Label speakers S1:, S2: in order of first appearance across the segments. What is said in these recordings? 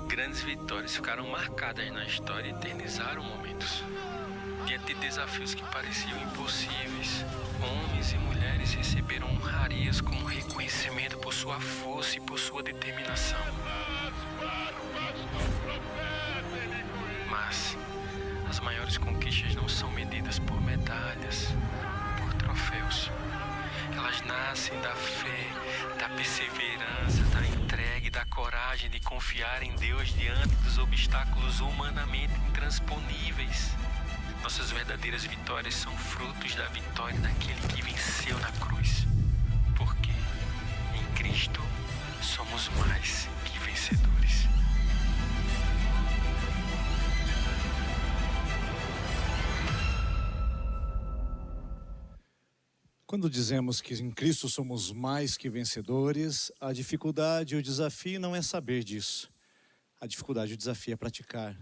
S1: Grandes vitórias ficaram marcadas na história e eternizaram momentos. Diante de desafios que pareciam impossíveis, homens e mulheres receberam honrarias como reconhecimento por sua força e por sua determinação. Mas as maiores conquistas não são medidas por medalhas, por troféus. Elas nascem da fé, da perseverança, da entrega e da coragem de confiar em Deus diante dos obstáculos humanamente intransponíveis. Nossas verdadeiras vitórias são frutos da vitória daquele que venceu na cruz. Porque em Cristo somos mais que vencedores.
S2: Quando dizemos que em Cristo somos mais que vencedores, a dificuldade e o desafio não é saber disso. A dificuldade e o desafio é praticar,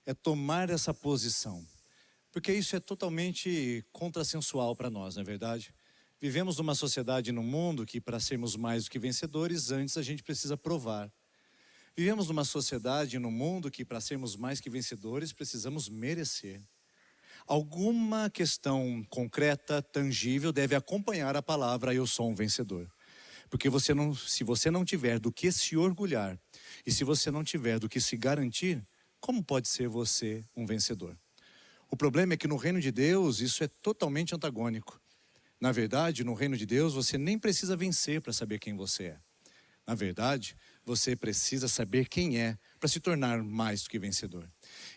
S2: é tomar essa posição. Porque isso é totalmente contrassensual para nós, não é verdade? Vivemos numa sociedade e num mundo que para sermos mais do que vencedores, antes a gente precisa provar. Vivemos numa sociedade e num mundo que para sermos mais que vencedores, precisamos merecer. Alguma questão concreta, tangível, deve acompanhar a palavra "eu sou um vencedor". Porque se você não tiver do que se orgulhar, e se você não tiver do que se garantir, como pode ser você um vencedor? O problema é que no reino de Deus isso é totalmente antagônico. Na verdade, no reino de Deus você nem precisa vencer para saber quem você é. Na verdade, você precisa saber quem é para se tornar mais do que vencedor.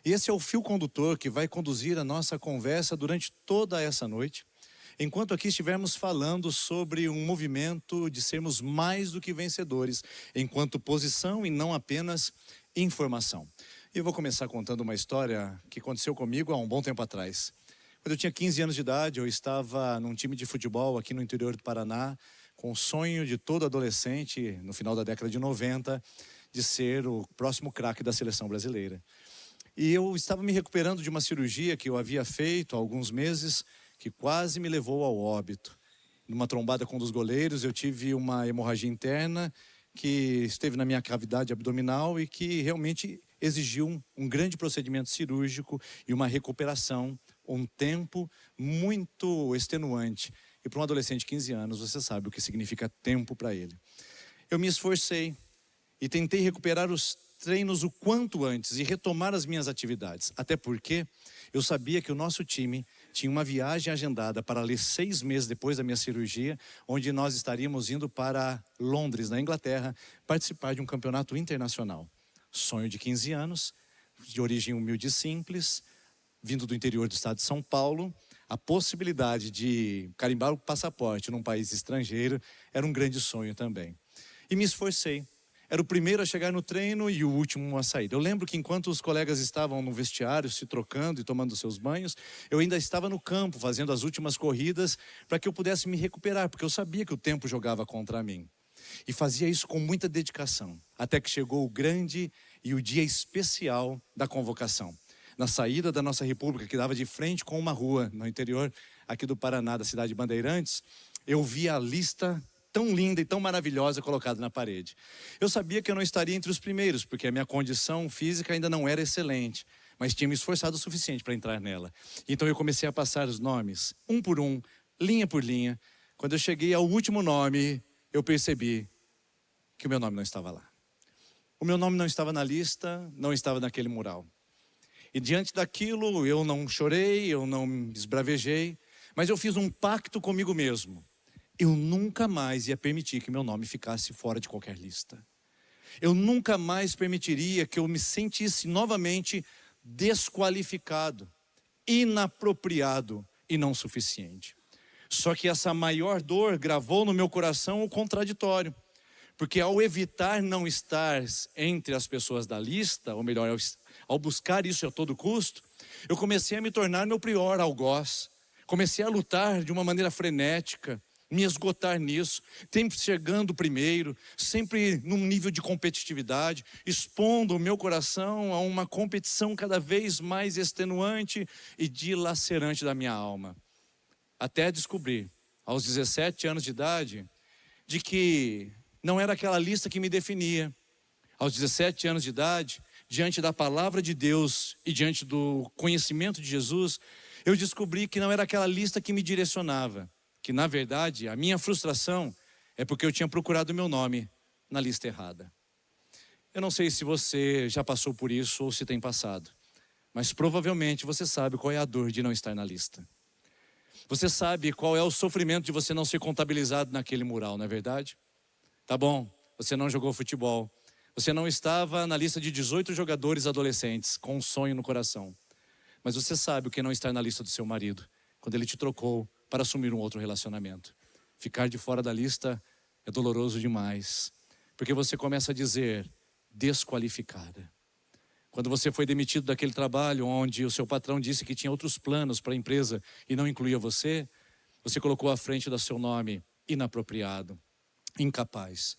S2: E esse é o fio condutor que vai conduzir a nossa conversa durante toda essa noite, enquanto aqui estivermos falando sobre um movimento de sermos mais do que vencedores, enquanto posição e não apenas informação. E eu vou começar contando uma história que aconteceu comigo há um bom tempo atrás. Quando eu tinha 15 anos de idade, eu estava num time de futebol aqui no interior do Paraná, com o sonho de todo adolescente, no final da década de 90, de ser o próximo craque da seleção brasileira. E eu estava me recuperando de uma cirurgia que eu havia feito há alguns meses, que quase me levou ao óbito. Numa trombada com um dos goleiros, eu tive uma hemorragia interna que esteve na minha cavidade abdominal e que realmente exigiu um grande procedimento cirúrgico e uma recuperação, um tempo muito extenuante. E para um adolescente de 15 anos, você sabe o que significa tempo para ele. Eu me esforcei e tentei recuperar os treinos o quanto antes e retomar as minhas atividades. Até porque eu sabia que o nosso time tinha uma viagem agendada para ali 6 meses depois da minha cirurgia, onde nós estaríamos indo para Londres, na Inglaterra, participar de um campeonato internacional. Sonho de 15 anos, de origem humilde e simples, vindo do interior do estado de São Paulo, a possibilidade de carimbar o passaporte num país estrangeiro era um grande sonho também. E me esforcei. Era o primeiro a chegar no treino e o último a sair. Eu lembro que enquanto os colegas estavam no vestiário se trocando e tomando seus banhos, eu ainda estava no campo fazendo as últimas corridas para que eu pudesse me recuperar, porque eu sabia que o tempo jogava contra mim. E fazia isso com muita dedicação, até que chegou o grande e o dia especial da convocação. Na saída da nossa república, que dava de frente com uma rua no interior aqui do Paraná, da cidade de Bandeirantes, eu vi a lista tão linda e tão maravilhosa colocada na parede. Eu sabia que eu não estaria entre os primeiros, porque a minha condição física ainda não era excelente, mas tinha me esforçado o suficiente para entrar nela. Então eu comecei a passar os nomes, um por um, linha por linha. Quando eu cheguei ao último nome, eu percebi que o meu nome não estava lá. O meu nome não estava na lista, não estava naquele mural. E diante daquilo, eu não chorei, eu não esbravejei, mas eu fiz um pacto comigo mesmo. Eu nunca mais ia permitir que meu nome ficasse fora de qualquer lista. Eu nunca mais permitiria que eu me sentisse novamente desqualificado, inapropriado e não suficiente. Só que essa maior dor gravou no meu coração o contraditório. Porque ao evitar não estar entre as pessoas da lista, ou melhor, ao buscar isso a todo custo, eu comecei a me tornar meu pior algoz. Comecei a lutar de uma maneira frenética, me esgotar nisso, sempre chegando primeiro, sempre num nível de competitividade, expondo o meu coração a uma competição cada vez mais extenuante e dilacerante da minha alma. Até descobrir, aos 17 anos de idade, de que não era aquela lista que me definia, Aos 17 anos de idade, diante da palavra de Deus e diante do conhecimento de Jesus, eu descobri que não era aquela lista que me direcionava, que na verdade a minha frustração é porque eu tinha procurado o meu nome na lista errada. Eu não sei se você já passou por isso ou se tem passado, mas provavelmente você sabe qual é a dor de não estar na lista. Você sabe qual é o sofrimento de você não ser contabilizado naquele mural, não é verdade? Tá bom, você não jogou futebol, você não estava na lista de 18 jogadores adolescentes com um sonho no coração, mas você sabe o que é não estar na lista do seu marido, quando ele te trocou para assumir um outro relacionamento. Ficar de fora da lista é doloroso demais, porque você começa a dizer: desqualificada. Quando você foi demitido daquele trabalho onde o seu patrão disse que tinha outros planos para a empresa e não incluía você, você colocou à frente do seu nome inapropriado, incapaz.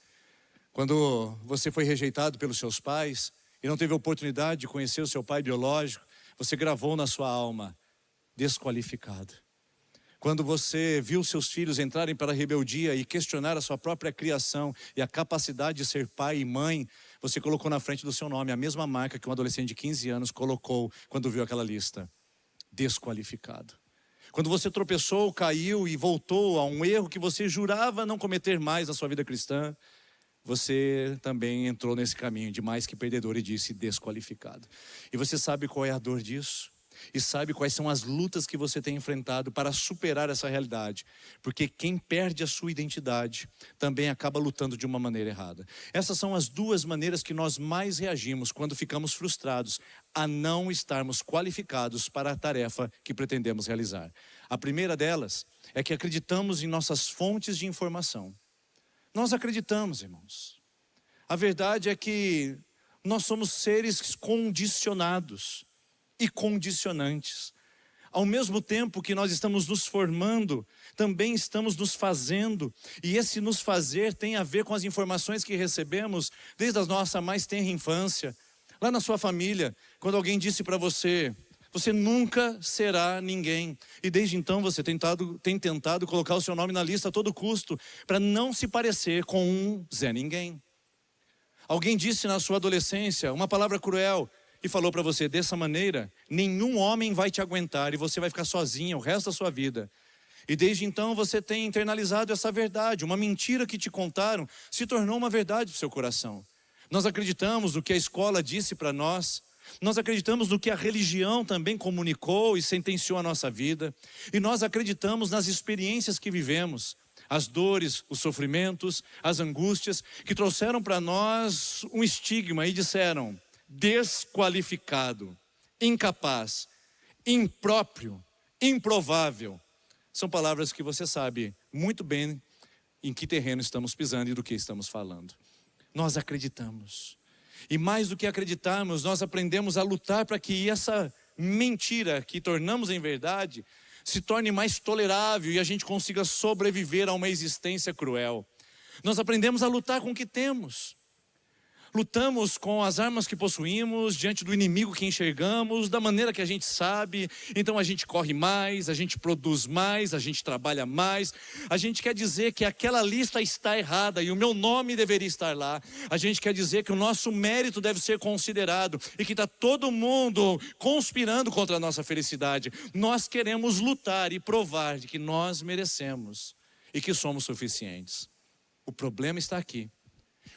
S2: Quando você foi rejeitado pelos seus pais e não teve a oportunidade de conhecer o seu pai biológico, você gravou na sua alma: desqualificado. Quando você viu seus filhos entrarem para a rebeldia e questionar a sua própria criação e a capacidade de ser pai e mãe, você colocou na frente do seu nome a mesma marca que um adolescente de 15 anos colocou quando viu aquela lista: desqualificado. Quando você tropeçou, caiu e voltou a um erro que você jurava não cometer mais na sua vida cristã, você também entrou nesse caminho de mais que perdedor e disse: desqualificado. E você sabe qual é a dor disso? E sabe quais são as lutas que você tem enfrentado para superar essa realidade? Porque quem perde a sua identidade também acaba lutando de uma maneira errada. Essas são as duas maneiras que nós mais reagimos quando ficamos frustrados a não estarmos qualificados para a tarefa que pretendemos realizar. A primeira delas é que acreditamos em nossas fontes de informação. Nós acreditamos, irmãos. A verdade é que nós somos seres condicionados e condicionantes. Ao mesmo tempo que nós estamos nos formando, também estamos nos fazendo. E esse nos fazer tem a ver com as informações que recebemos desde a nossa mais tenra infância. Lá na sua família, quando alguém disse para você: você nunca será ninguém. E desde então você tem tentado colocar o seu nome na lista a todo custo, para não se parecer com um Zé Ninguém. Alguém disse na sua adolescência uma palavra cruel e falou para você: dessa maneira, nenhum homem vai te aguentar e você vai ficar sozinha o resto da sua vida. E desde então você tem internalizado essa verdade. Uma mentira que te contaram se tornou uma verdade para o seu coração. Nós acreditamos no que a escola disse para nós. Nós acreditamos no que a religião também comunicou e sentenciou a nossa vida. E nós acreditamos nas experiências que vivemos. As dores, os sofrimentos, as angústias que trouxeram para nós um estigma e disseram: desqualificado, incapaz, impróprio, improvável. São palavras que você sabe muito bem em que terreno estamos pisando e do que estamos falando. Nós acreditamos. E mais do que acreditarmos, nós aprendemos a lutar para que essa mentira que tornamos em verdade se torne mais tolerável e a gente consiga sobreviver a uma existência cruel. Nós aprendemos a lutar com o que temos. Lutamos com as armas que possuímos, diante do inimigo que enxergamos, da maneira que a gente sabe. Então a gente corre mais, a gente produz mais, a gente trabalha mais. A gente quer dizer que aquela lista está errada e o meu nome deveria estar lá. A gente quer dizer que o nosso mérito deve ser considerado e que está todo mundo conspirando contra a nossa felicidade. Nós queremos lutar e provar de que nós merecemos e que somos suficientes. O problema está aqui.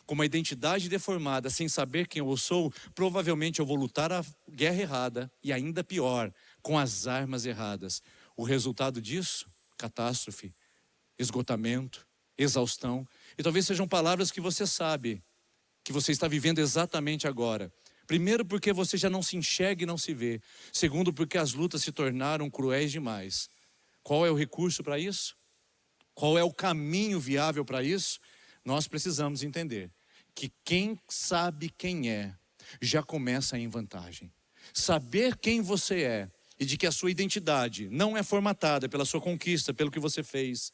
S2: Com uma identidade deformada, sem saber quem eu sou, provavelmente eu vou lutar a guerra errada e ainda pior, com as armas erradas. O resultado disso? Catástrofe, esgotamento, exaustão. E talvez sejam palavras que você sabe, que você está vivendo exatamente agora. Primeiro, porque você já não se enxerga e não se vê. Segundo, porque as lutas se tornaram cruéis demais. Qual é o recurso para isso? Qual é o caminho viável para isso? Nós precisamos entender que quem sabe quem é, já começa em vantagem. Saber quem você é e de que a sua identidade não é formatada pela sua conquista, pelo que você fez,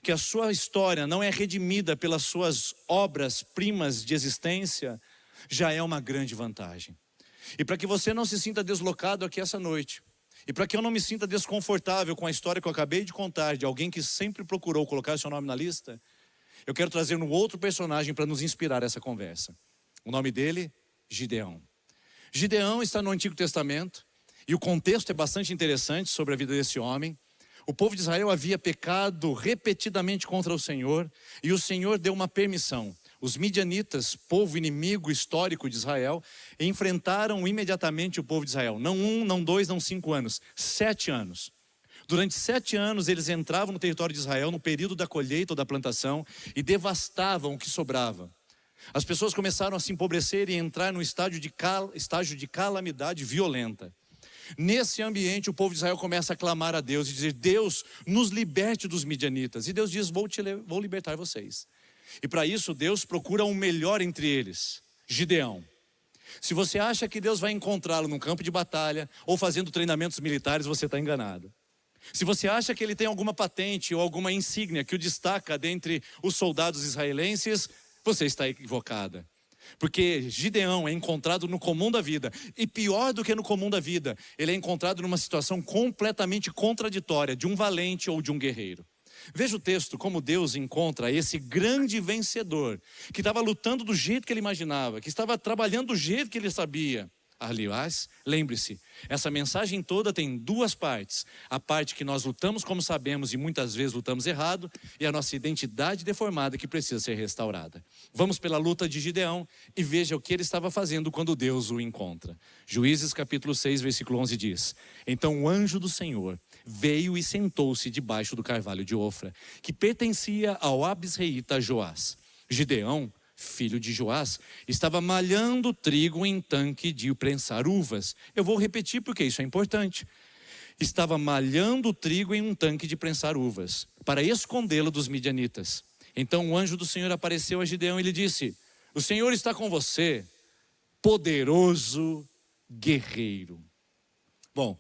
S2: que a sua história não é redimida pelas suas obras-primas de existência, já é uma grande vantagem. E para que você não se sinta deslocado aqui essa noite, e para que eu não me sinta desconfortável com a história que eu acabei de contar de alguém que sempre procurou colocar seu nome na lista, eu quero trazer um outro personagem para nos inspirar essa conversa. O nome dele, Gideão. Gideão está no Antigo Testamento e o contexto é bastante interessante sobre a vida desse homem. O povo de Israel havia pecado repetidamente contra o Senhor e o Senhor deu uma permissão. Os midianitas, povo inimigo histórico de Israel, enfrentaram imediatamente o povo de Israel. Não 1, não 2, não 5 anos, 7 anos. Durante 7 anos eles entravam no território de Israel no período da colheita ou da plantação e devastavam o que sobrava. As pessoas começaram a se empobrecer e entrar num estágio de calamidade violenta. Nesse ambiente o povo de Israel começa a clamar a Deus e dizer: Deus, nos liberte dos midianitas. E Deus diz: vou libertar vocês. E para isso Deus procura o melhor entre eles, Gideão. Se você acha que Deus vai encontrá-lo num campo de batalha ou fazendo treinamentos militares, você está enganado. Se você acha que ele tem alguma patente ou alguma insígnia que o destaca dentre os soldados israelenses, você está equivocada. Porque Gideão é encontrado no comum da vida. E pior do que no comum da vida, ele é encontrado numa situação completamente contraditória de um valente ou de um guerreiro. Veja o texto, como Deus encontra esse grande vencedor, que estava lutando do jeito que ele imaginava, que estava trabalhando do jeito que ele sabia. Aliás, lembre-se, essa mensagem toda tem 2 partes. A parte que nós lutamos como sabemos e muitas vezes lutamos errado, e a nossa identidade deformada que precisa ser restaurada. Vamos pela luta de Gideão e veja o que ele estava fazendo quando Deus o encontra. Juízes capítulo 6, versículo 11 diz: Então o anjo do Senhor veio e sentou-se debaixo do carvalho de Ofra, que pertencia ao abisreíta Joás. Gideão, filho de Joás, estava malhando trigo em tanque de prensar uvas. Eu vou repetir porque isso é importante. Estava malhando trigo em um tanque de prensar uvas, para escondê-lo dos midianitas. Então o anjo do Senhor apareceu a Gideão e lhe disse: O Senhor está com você, poderoso guerreiro. Bom,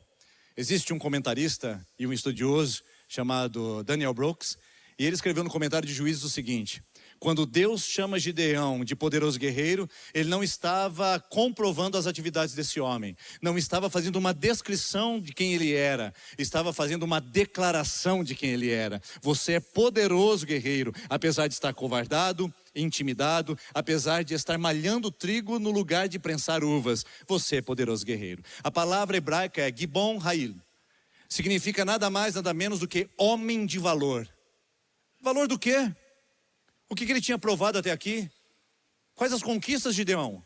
S2: existe um comentarista e um estudioso chamado Daniel Brooks, e ele escreveu no comentário de Juízes o seguinte: quando Deus chama Gideão de poderoso guerreiro, ele não estava comprovando as atividades desse homem, não estava fazendo uma descrição de quem ele era, estava fazendo uma declaração de quem ele era. Você é poderoso guerreiro, apesar de estar covardado, intimidado, apesar de estar malhando trigo no lugar de prensar uvas. Você é poderoso guerreiro. A palavra hebraica é Gibon Ha'il, significa nada mais, nada menos do que homem de valor. Valor do quê? O que ele tinha provado até aqui? Quais as conquistas de Gideão?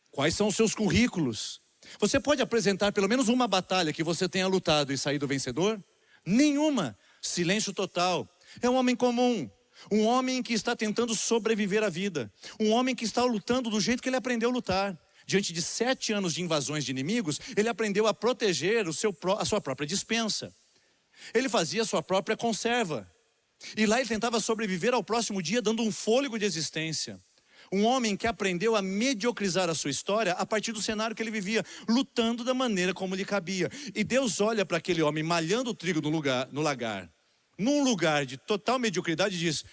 S2: Quais são os seus currículos? Você pode apresentar pelo menos uma batalha que você tenha lutado e saído vencedor? Nenhuma. Silêncio total. É um homem comum. Um homem que está tentando sobreviver à vida. Um homem que está lutando do jeito que ele aprendeu a lutar. Diante de 7 anos de invasões de inimigos, ele aprendeu a proteger a sua própria despensa. Ele fazia a sua própria conserva. E lá ele tentava sobreviver ao próximo dia, dando um fôlego de existência. Um homem que aprendeu a mediocrizar a sua história a partir do cenário que ele vivia, lutando da maneira como lhe cabia. E Deus olha para aquele homem malhando o trigo no lagar, num lugar de total mediocridade, e diz: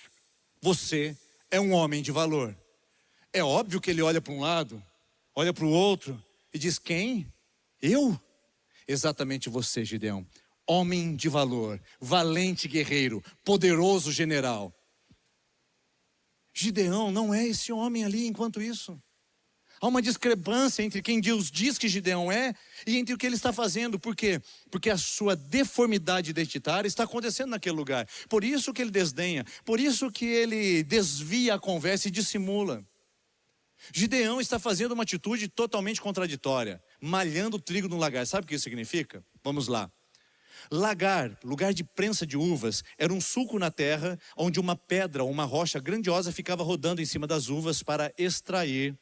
S2: você é um homem de valor. É óbvio que ele olha para um lado, olha para o outro e diz: quem? Eu? Exatamente você, Gideão. Homem de valor, valente guerreiro, poderoso general. Gideão não é esse homem ali enquanto isso. Há uma discrepância entre quem Deus diz que Gideão é e entre o que ele está fazendo. Por quê? Porque a sua deformidade identitária está acontecendo naquele lugar. Por isso que ele desdenha, por isso que ele desvia a conversa e dissimula. Gideão está fazendo uma atitude totalmente contraditória, malhando trigo no lagar. Sabe o que isso significa? Vamos lá. Lagar, lugar de prensa de uvas, era um sulco na terra onde uma pedra ou uma rocha grandiosa ficava rodando em cima das uvas para extrair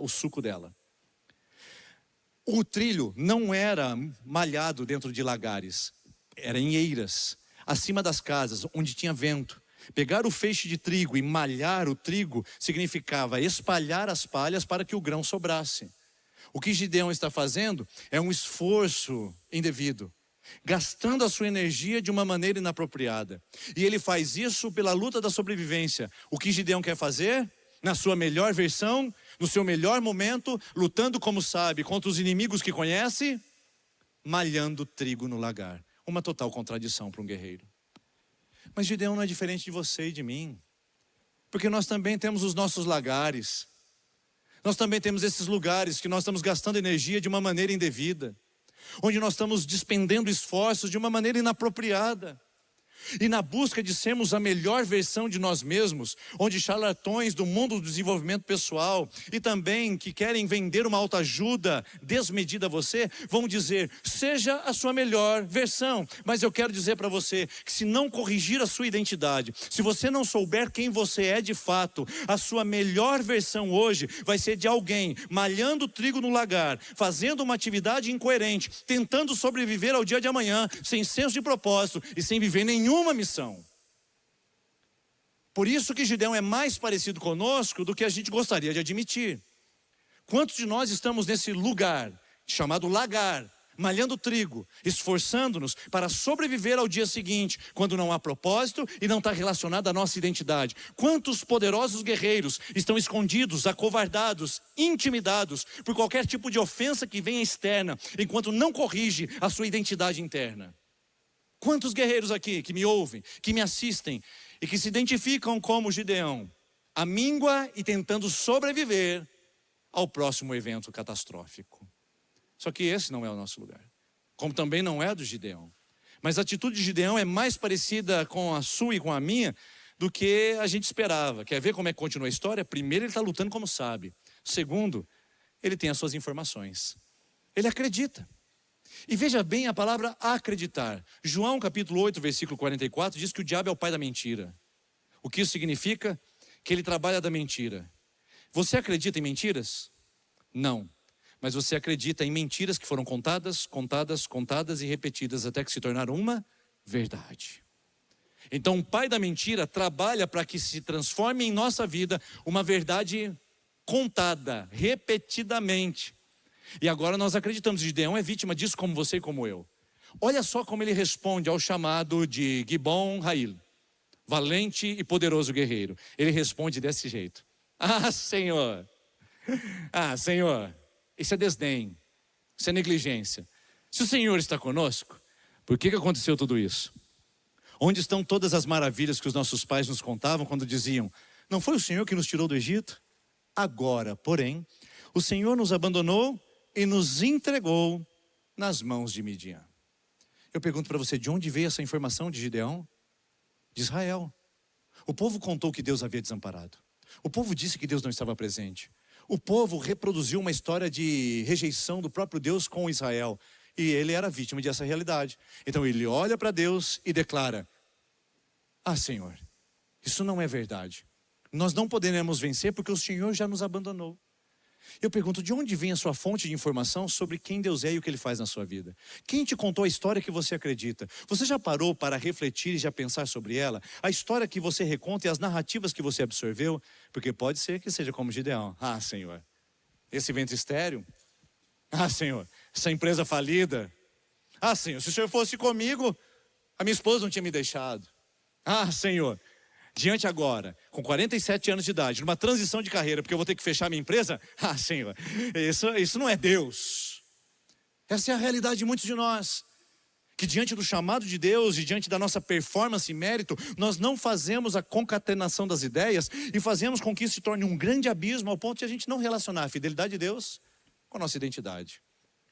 S2: o suco dela. O trilho não era malhado dentro de lagares, era em eiras, acima das casas, onde tinha vento. Pegar o feixe de trigo e malhar o trigo significava espalhar as palhas para que o grão sobrasse. O que Gideão está fazendo é um esforço indevido, gastando a sua energia de uma maneira inapropriada. E ele faz isso pela luta da sobrevivência. O que Gideão quer fazer? Na sua melhor versão, no seu melhor momento, lutando como sabe contra os inimigos que conhece, malhando trigo no lagar. Uma total contradição para um guerreiro. Mas Gideão não é diferente de você e de mim, porque nós também temos os nossos lagares. Nós também temos esses lugares que nós estamos gastando energia de uma maneira indevida, onde nós estamos despendendo esforços de uma maneira inapropriada. E na busca de sermos a melhor versão de nós mesmos, onde charlatões do mundo do desenvolvimento pessoal e também que querem vender uma autoajuda desmedida a você, vão dizer, seja a sua melhor versão. Mas eu quero dizer para você que se não corrigir a sua identidade, se você não souber quem você é de fato, a sua melhor versão hoje vai ser de alguém malhando trigo no lagar, fazendo uma atividade incoerente, tentando sobreviver ao dia de amanhã, sem senso de propósito e sem viver nenhuma missão. Por isso que Gideão é mais parecido conosco do que a gente gostaria de admitir. Quantos de nós estamos nesse lugar, chamado lagar, malhando trigo, esforçando-nos para sobreviver ao dia seguinte, quando não há propósito e não está relacionado à nossa identidade? Quantos poderosos guerreiros estão escondidos, acovardados, intimidados por qualquer tipo de ofensa que venha externa, enquanto não corrige a sua identidade interna? Quantos guerreiros aqui que me ouvem, que me assistem e que se identificam como Gideão, à míngua e tentando sobreviver ao próximo evento catastrófico? Só que esse não é o nosso lugar, como também não é do Gideão. Mas a atitude de Gideão é mais parecida com a sua e com a minha do que a gente esperava. Quer ver como é que continua a história? Primeiro, ele está lutando como sabe. Segundo, ele tem as suas informações. Ele acredita. E veja bem a palavra acreditar. João capítulo 8, versículo 44 diz que o diabo é o pai da mentira. O que isso significa? Que ele trabalha da mentira. Você acredita em mentiras? Não. Mas você acredita em mentiras que foram contadas, contadas, contadas e repetidas até que se tornaram uma verdade. Então o pai da mentira trabalha para que se transforme em nossa vida uma verdade contada, repetidamente. E agora nós acreditamos, Gideão é vítima disso como você e como eu. Olha só como ele responde ao chamado de Gibon Rail, valente e poderoso guerreiro. Ele responde desse jeito: ah, Senhor, isso é desdém, isso é negligência. Se o Senhor está conosco, por que aconteceu tudo isso? Onde estão todas as maravilhas que os nossos pais nos contavam quando diziam, não foi o Senhor que nos tirou do Egito? Agora, porém, o Senhor nos abandonou e nos entregou nas mãos de Midian. Eu pergunto para você, de onde veio essa informação de Gideão? De Israel. O povo contou que Deus havia desamparado. O povo disse que Deus não estava presente. O povo reproduziu uma história de rejeição do próprio Deus com Israel. E ele era vítima dessa realidade. Então ele olha para Deus e declara, ah, Senhor, isso não é verdade. Nós não poderemos vencer porque o Senhor já nos abandonou. Eu pergunto, de onde vem a sua fonte de informação sobre quem Deus é e o que Ele faz na sua vida? Quem te contou a história que você acredita? Você já parou para refletir e já pensar sobre ela? A história que você reconta e as narrativas que você absorveu? Porque pode ser que seja como Gideão. Ah, Senhor, esse ventre estéril? Ah, Senhor, essa empresa falida? Ah, Senhor, se o Senhor fosse comigo, a minha esposa não tinha me deixado. Ah, Senhor, diante agora, com 47 anos de idade, numa transição de carreira, porque eu vou ter que fechar minha empresa? Ah, Senhor, isso não é Deus. Essa é a realidade de muitos de nós. Que diante do chamado de Deus e diante da nossa performance e mérito, nós não fazemos a concatenação das ideias e fazemos com que isso se torne um grande abismo ao ponto de a gente não relacionar a fidelidade de Deus com a nossa identidade.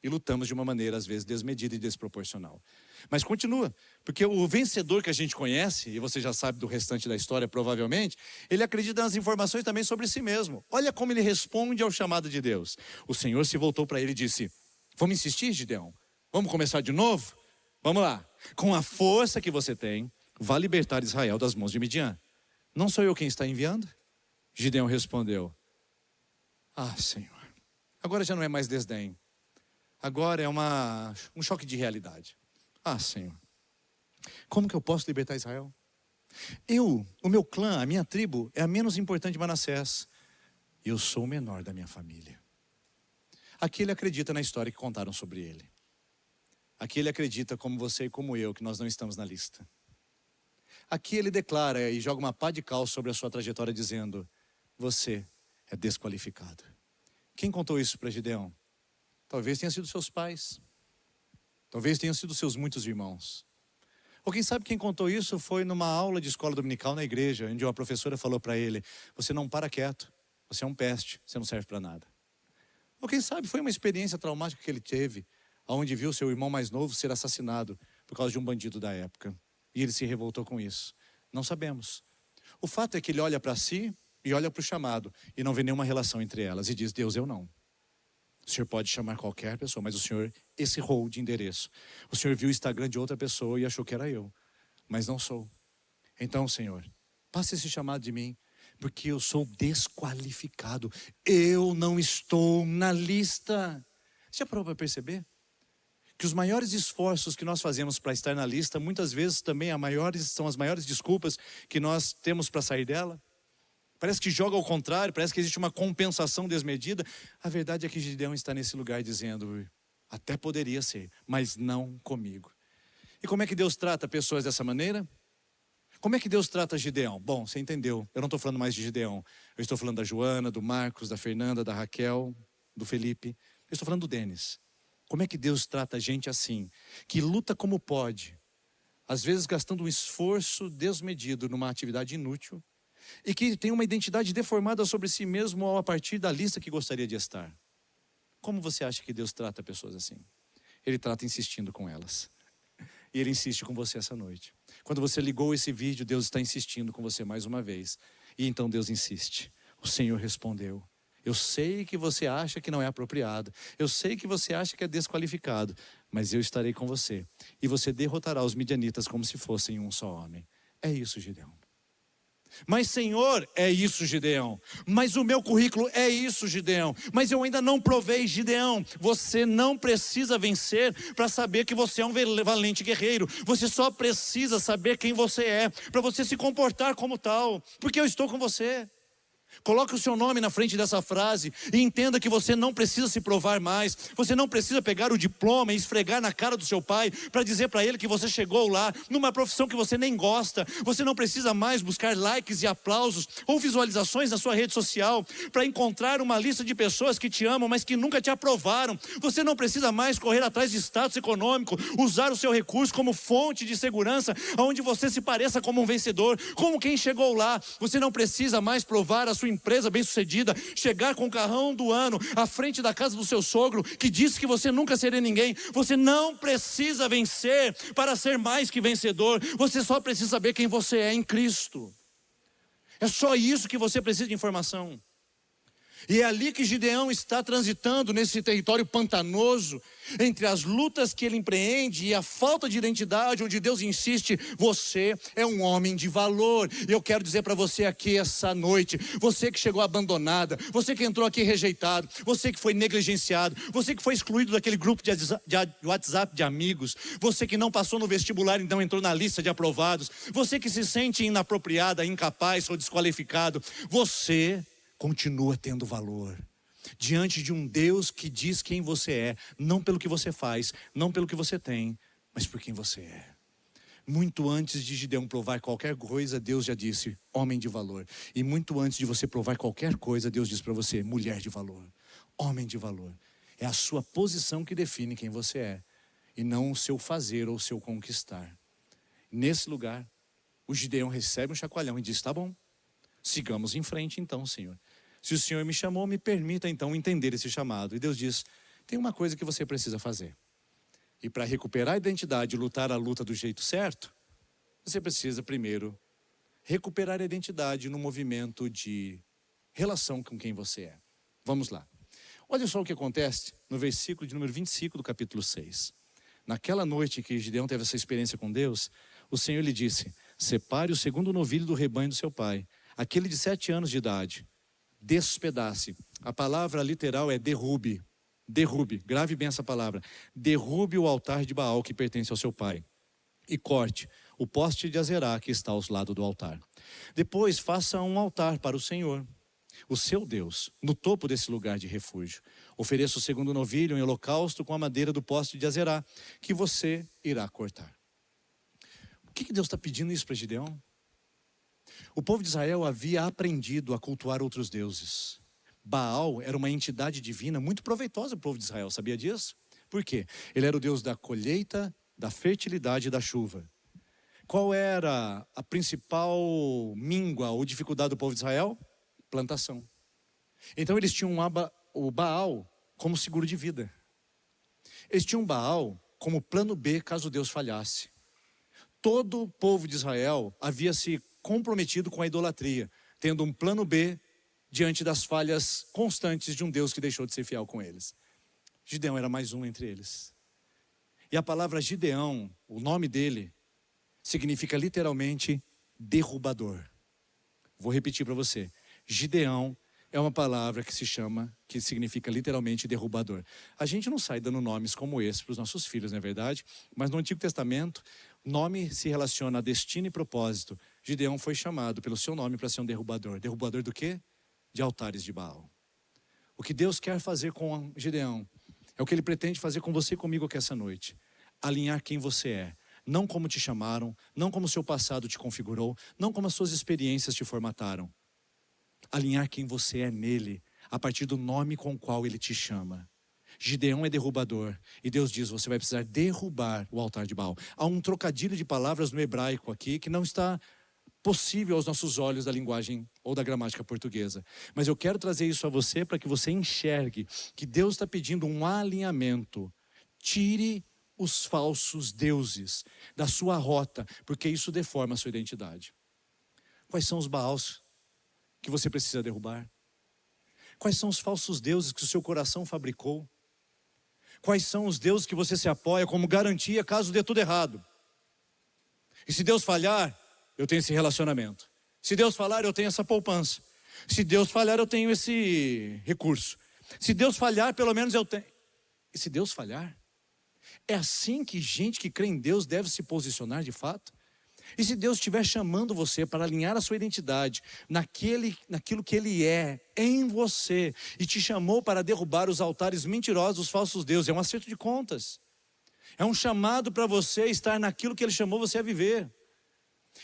S2: E lutamos de uma maneira, às vezes, desmedida e desproporcional. Mas continua, porque o vencedor que a gente conhece, e você já sabe do restante da história provavelmente, ele acredita nas informações também sobre si mesmo. Olha como ele responde ao chamado de Deus. O Senhor se voltou para ele e disse, vamos insistir, Gideão? Vamos começar de novo? Vamos lá. Com a força que você tem, vá libertar Israel das mãos de Midian. Não sou eu quem está enviando? Gideão respondeu, ah, Senhor, agora já não é mais desdém. Agora é um choque de realidade. Ah, Senhor, como que eu posso libertar Israel? O meu clã, a minha tribo é a menos importante de Manassés. Eu sou o menor da minha família. Aqui ele acredita na história que contaram sobre ele. Aqui ele acredita como você e como eu, que nós não estamos na lista. Aqui ele declara e joga uma pá de cal sobre a sua trajetória dizendo, você é desqualificado. Quem contou isso para Gideão? Talvez tenha sido seus pais. Talvez tenham sido seus muitos irmãos. Ou quem sabe quem contou isso foi numa aula de escola dominical na igreja, onde uma professora falou para ele, você não para quieto, você é um peste, você não serve para nada. quem sabe foi uma experiência traumática que ele teve, onde viu seu irmão mais novo ser assassinado por causa de um bandido da época. E ele se revoltou com isso. Não sabemos. O fato é que ele olha para si e olha para o chamado e não vê nenhuma relação entre elas e diz: Deus, eu não. O senhor pode chamar qualquer pessoa, mas o senhor errou de endereço. O senhor viu o Instagram de outra pessoa e achou que era eu, mas não sou. Então, Senhor, passe esse chamado de mim, porque eu sou desqualificado. Eu não estou na lista. Já parou para perceber? Que os maiores esforços que nós fazemos para estar na lista, muitas vezes também são as maiores desculpas que nós temos para sair dela. Parece que joga ao contrário, parece que existe uma compensação desmedida. A verdade é que Gideão está nesse lugar dizendo: até poderia ser, mas não comigo. E como é que Deus trata pessoas dessa maneira? Como é que Deus trata Gideão? Bom, você entendeu, eu não estou falando mais de Gideão. Eu estou falando da Joana, do Marcos, da Fernanda, da Raquel, do Felipe. Eu estou falando do Denis. Como é que Deus trata gente assim, que luta como pode, às vezes gastando um esforço desmedido numa atividade inútil, e que tem uma identidade deformada sobre si mesmo a partir da lista que gostaria de estar? Como você acha que Deus trata pessoas assim? Ele trata insistindo com elas. E Ele insiste com você essa noite. Quando você ligou esse vídeo, Deus está insistindo com você mais uma vez. E então Deus insiste. O Senhor respondeu: eu sei que você acha que não é apropriado, eu sei que você acha que é desqualificado, mas eu estarei com você, e você derrotará os midianitas como se fossem um só homem. É isso, Gideão. Mas Senhor, é isso, Gideão. Mas o meu currículo é isso, Gideão. Mas eu ainda não provei, Gideão. Você não precisa vencer para saber que você é um valente guerreiro. Você só precisa saber quem você é, para você se comportar como tal, porque eu estou com você. Coloque o seu nome na frente dessa frase e entenda que você não precisa se provar mais. Você não precisa pegar o diploma e esfregar na cara do seu pai para dizer para ele que você chegou lá numa profissão que você nem gosta. Você não precisa mais buscar likes e aplausos ou visualizações na sua rede social para encontrar uma lista de pessoas que te amam, mas que nunca te aprovaram. Você não precisa mais correr atrás de status econômico, usar o seu recurso como fonte de segurança, onde você se pareça como um vencedor, como quem chegou lá. Você não precisa mais provar a sua empresa bem-sucedida, chegar com o carrão do ano à frente da casa do seu sogro, que disse que você nunca seria ninguém. Você não precisa vencer para ser mais que vencedor. Você só precisa saber quem você é em Cristo. É só isso que você precisa de informação. E é ali que Gideão está transitando, nesse território pantanoso, entre as lutas que ele empreende e a falta de identidade, onde Deus insiste: você é um homem de valor. E eu quero dizer para você aqui essa noite, você que chegou abandonada, você que entrou aqui rejeitado, você que foi negligenciado, você que foi excluído daquele grupo de WhatsApp de amigos, você que não passou no vestibular e não entrou na lista de aprovados, você que se sente inapropriada, incapaz ou desqualificado, você continua tendo valor diante de um Deus que diz quem você é, não pelo que você faz, não pelo que você tem, mas por quem você é. Muito antes de Gideão provar qualquer coisa, Deus já disse: homem de valor. E muito antes de você provar qualquer coisa, Deus diz para você: mulher de valor, homem de valor. É a sua posição que define quem você é, e não o seu fazer ou o seu conquistar. Nesse lugar, o Gideão recebe um chacoalhão e diz: tá bom, sigamos em frente então, Senhor. Se o Senhor me chamou, me permita então entender esse chamado. E Deus diz: tem uma coisa que você precisa fazer. E para recuperar a identidade e lutar a luta do jeito certo, você precisa primeiro recuperar a identidade no movimento de relação com quem você é. Vamos lá. Olha só o que acontece no versículo de número 25 do capítulo 6. Naquela noite que Gideão teve essa experiência com Deus, o Senhor lhe disse: separe o segundo novilho do rebanho do seu pai, aquele de 7 anos de idade. Despedace. A palavra literal é derrube. Derrube, grave bem essa palavra. Derrube o altar de Baal que pertence ao seu pai. E corte o poste de Azerá que está aos lados do altar. Depois faça um altar para o Senhor, o seu Deus, no topo desse lugar de refúgio. Ofereça o segundo novilho em holocausto com a madeira do poste de Azerá, que você irá cortar. O que Deus está pedindo isso para Gideão? O povo de Israel havia aprendido a cultuar outros deuses. Baal era uma entidade divina muito proveitosa para o povo de Israel, sabia disso? Por quê? Ele era o Deus da colheita, da fertilidade e da chuva. Qual era a principal míngua ou dificuldade do povo de Israel? Plantação. Então eles tinham o Baal como seguro de vida. Eles tinham Baal como plano B caso Deus falhasse. Todo o povo de Israel havia se comprometido com a idolatria, tendo um plano B diante das falhas constantes de um Deus que deixou de ser fiel com eles. Gideão era mais um entre eles. E a palavra Gideão, o nome dele, significa literalmente derrubador. Vou repetir para você. Gideão é uma palavra que significa literalmente derrubador. A gente não sai dando nomes como esse para os nossos filhos, não é verdade? Mas no Antigo Testamento, nome se relaciona a destino e propósito. Gideão foi chamado pelo seu nome para ser um derrubador. Derrubador do quê? De altares de Baal. O que Deus quer fazer com Gideão é o que Ele pretende fazer com você e comigo aqui essa noite. Alinhar quem você é. Não como te chamaram, não como seu passado te configurou, não como as suas experiências te formataram. Alinhar quem você é nele, a partir do nome com o qual Ele te chama. Gideão é derrubador, e Deus diz, você vai precisar derrubar o altar de Baal. Há um trocadilho de palavras no hebraico aqui, que não está possível aos nossos olhos da linguagem ou da gramática portuguesa. Mas eu quero trazer isso a você para que você enxergue que Deus está pedindo um alinhamento. Tire os falsos deuses da sua rota, porque isso deforma a sua identidade. Quais são os Baals que você precisa derrubar? Quais são os falsos deuses que o seu coração fabricou? Quais são os deuses que você se apoia como garantia caso dê tudo errado? E se Deus falhar, eu tenho esse relacionamento. Se Deus falar, eu tenho essa poupança. Se Deus falhar, eu tenho esse recurso. Se Deus falhar, pelo menos eu tenho. E se Deus falhar? É assim que gente que crê em Deus deve se posicionar de fato? E se Deus estiver chamando você para alinhar a sua identidade naquilo que Ele é em você, e te chamou para derrubar os altares mentirosos, os falsos deuses, é um acerto de contas. É um chamado para você estar naquilo que Ele chamou você a viver.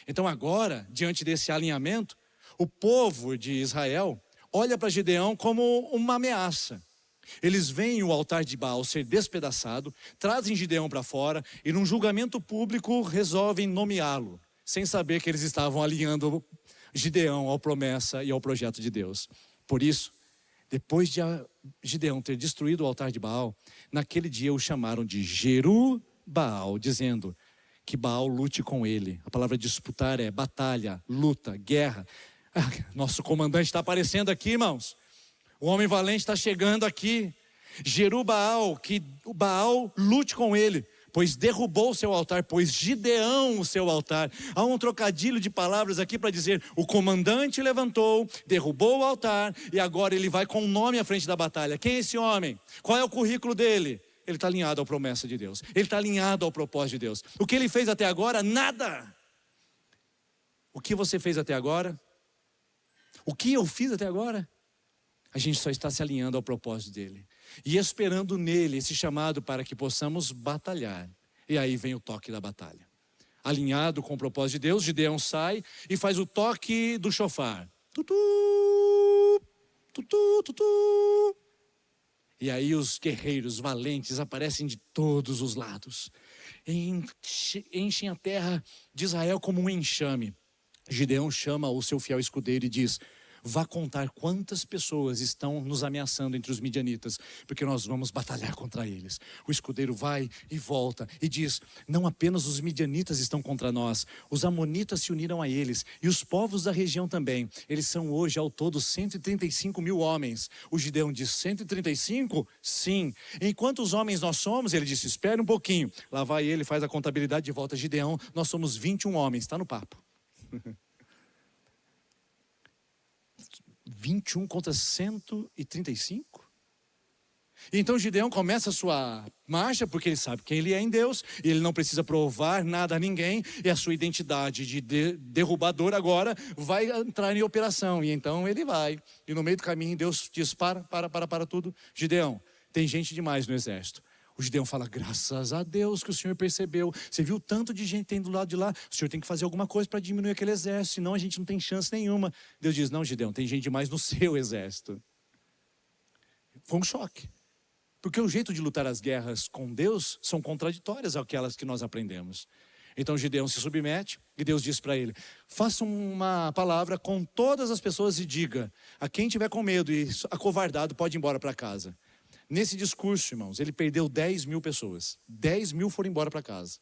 S2: Então agora, diante desse alinhamento, o povo de Israel olha para Gideão como uma ameaça. Eles veem o altar de Baal ser despedaçado, trazem Gideão para fora e num julgamento público resolvem nomeá-lo, sem saber que eles estavam alinhando Gideão à promessa e ao projeto de Deus. Por isso, depois de Gideão ter destruído o altar de Baal, naquele dia o chamaram de Jeru-Baal, dizendo que Baal lute com ele. A palavra disputar é batalha, luta, guerra. Nosso comandante está aparecendo aqui, irmãos. O homem valente está chegando aqui. Jeru-Baal, que o Baal lute com ele, pois derrubou o seu altar, pois Gideão o seu altar. Há um trocadilho de palavras aqui para dizer, o comandante levantou, derrubou o altar, e agora ele vai com o nome à frente da batalha. Quem é esse homem? Qual é o currículo dele? Ele está alinhado à promessa de Deus. Ele está alinhado ao propósito de Deus. O que ele fez até agora? Nada. O que você fez até agora? O que eu fiz até agora? A gente só está se alinhando ao propósito dele. E esperando nele esse chamado para que possamos batalhar. E aí vem o toque da batalha. Alinhado com o propósito de Deus, Gideão sai e faz o toque do chofar. Tutu, tutu, tutu. E aí os guerreiros valentes aparecem de todos os lados. Enchem a terra de Israel como um enxame. Gideão chama o seu fiel escudeiro e diz, vá contar quantas pessoas estão nos ameaçando entre os midianitas, porque nós vamos batalhar contra eles. O escudeiro vai e volta e diz, não apenas os midianitas estão contra nós, os amonitas se uniram a eles, e os povos da região também. Eles são hoje ao todo 135 mil homens. O Gideão diz, 135? Sim. Em quantos homens nós somos? Ele disse, espere um pouquinho. Lá vai ele, faz a contabilidade de volta. Gideão, nós somos 21 homens, está no papo. 21 contra 135? Então Gideão começa a sua marcha, porque ele sabe quem ele é em Deus, e ele não precisa provar nada a ninguém, e a sua identidade de derrubador agora vai entrar em operação. E então ele vai, e no meio do caminho Deus diz, para tudo. Gideão, tem gente demais no exército. O Gideão fala, graças a Deus que o Senhor percebeu. Você viu tanto de gente tem do lado de lá. O Senhor tem que fazer alguma coisa para diminuir aquele exército, senão a gente não tem chance nenhuma. Deus diz, não, Gideão, tem gente demais no seu exército. Foi um choque. Porque o jeito de lutar as guerras com Deus são contraditórias àquelas que nós aprendemos. Então Gideão se submete e Deus diz para ele, faça uma palavra com todas as pessoas e diga, a quem tiver com medo e acovardado pode ir embora para casa. Nesse discurso, irmãos, ele perdeu 10.000 pessoas. 10.000 foram embora para casa.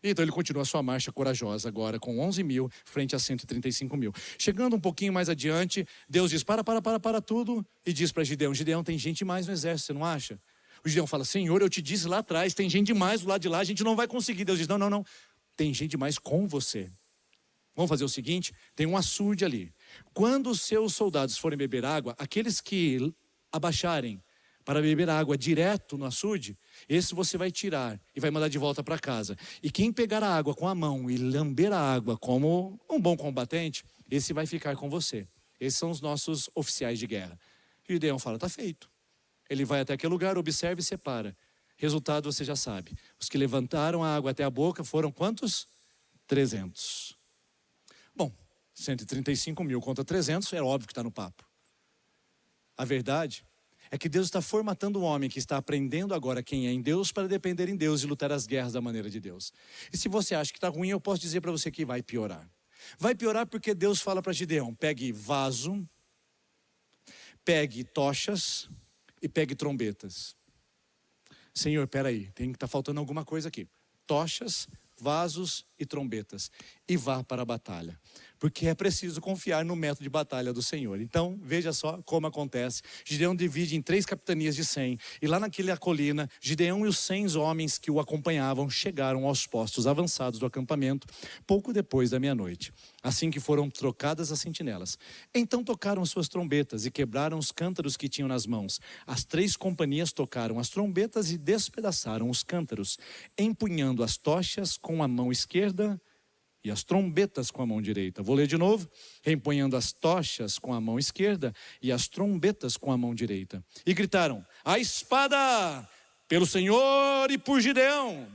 S2: Então ele continua a sua marcha corajosa agora com 11.000 frente a 135.000. Chegando um pouquinho mais adiante, Deus diz, para tudo. E diz para Gideão, Gideão, tem gente demais no exército, você não acha? O Gideão fala, Senhor, eu te disse lá atrás, tem gente demais do lado de lá, a gente não vai conseguir. Deus diz, não, tem gente demais com você. Vamos fazer o seguinte, tem um açude ali. Quando os seus soldados forem beber água, aqueles que abaixarem para beber água direto no açude, esse você vai tirar e vai mandar de volta para casa. E quem pegar a água com a mão e lamber a água como um bom combatente, esse vai ficar com você. Esses são os nossos oficiais de guerra. E Gideão fala, está feito. Ele vai até aquele lugar, observa e separa. Resultado você já sabe. Os que levantaram a água até a boca foram quantos? 300. Bom, 135.000 contra 300, é óbvio que está no papo. A verdade é que Deus está formatando um homem que está aprendendo agora quem é em Deus para depender em Deus e lutar as guerras da maneira de Deus. E se você acha que está ruim, eu posso dizer para você que vai piorar. Vai piorar porque Deus fala para Gideão, pegue vaso, pegue tochas e pegue trombetas. Senhor, peraí, está faltando alguma coisa aqui. Tochas, vasos e trombetas. E vá para a batalha. Porque é preciso confiar no método de batalha do Senhor. Então, veja só como acontece. Gideão divide em 3 capitanias de 100. E lá naquela colina, Gideão e os 100 homens que o acompanhavam chegaram aos postos avançados do acampamento, pouco depois da meia-noite. Assim que foram trocadas as sentinelas. Então tocaram suas trombetas e quebraram os cântaros que tinham nas mãos. As 3 companhias tocaram as trombetas e despedaçaram os cântaros, empunhando as tochas com a mão esquerda e as trombetas com a mão direita. Vou ler de novo. Empunhando as tochas com a mão esquerda e as trombetas com a mão direita. E gritaram, a espada pelo Senhor e por Gideão.